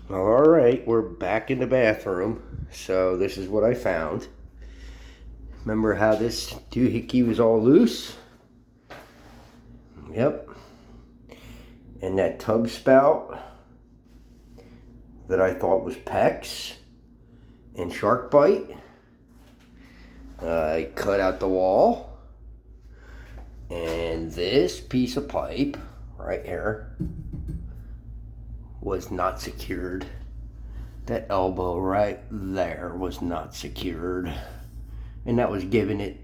All right, we're back in the bathroom. So this is what I found. Remember how this doohickey was all loose? Yep. And that tub spout that I thought was PEX and shark bite, I cut out the wall. And this piece of pipe right here was not secured. That elbow right there was not secured. And that was giving it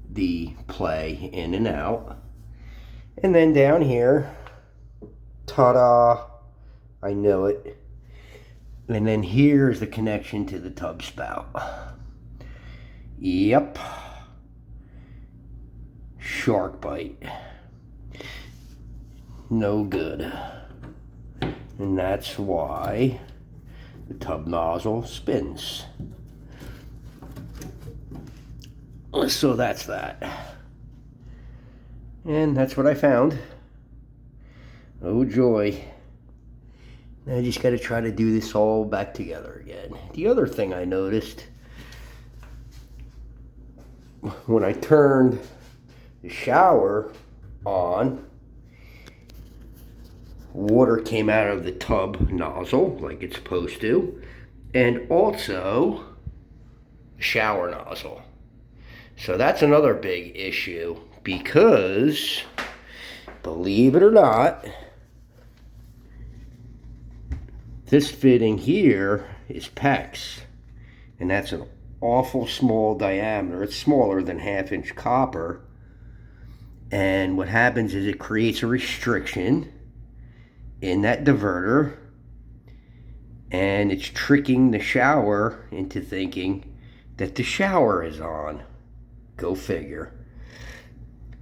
the play in and out. And then down here, ta-da, I know it. And then here's the connection to the tub spout. Yep. Shark bite. No good. And that's why the tub nozzle spins. So that's that. And that's what I found. Oh joy. I just got to try to do this all back together again. The other thing I noticed, when I turned the shower on, water came out of the tub nozzle like it's supposed to, and also the shower nozzle. So that's another big issue because, believe it or not, this fitting here is PEX, and that's an awful small diameter. It's smaller than 1/2-inch copper, and what happens is it creates a restriction in that diverter, and it's tricking the shower into thinking that the shower is on. Go figure.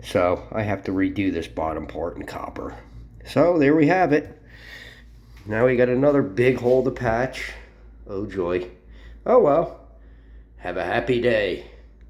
So I have to redo this bottom part in copper. So there we have it. Now we got another big hole to patch. Oh joy. Oh well. Have a happy day.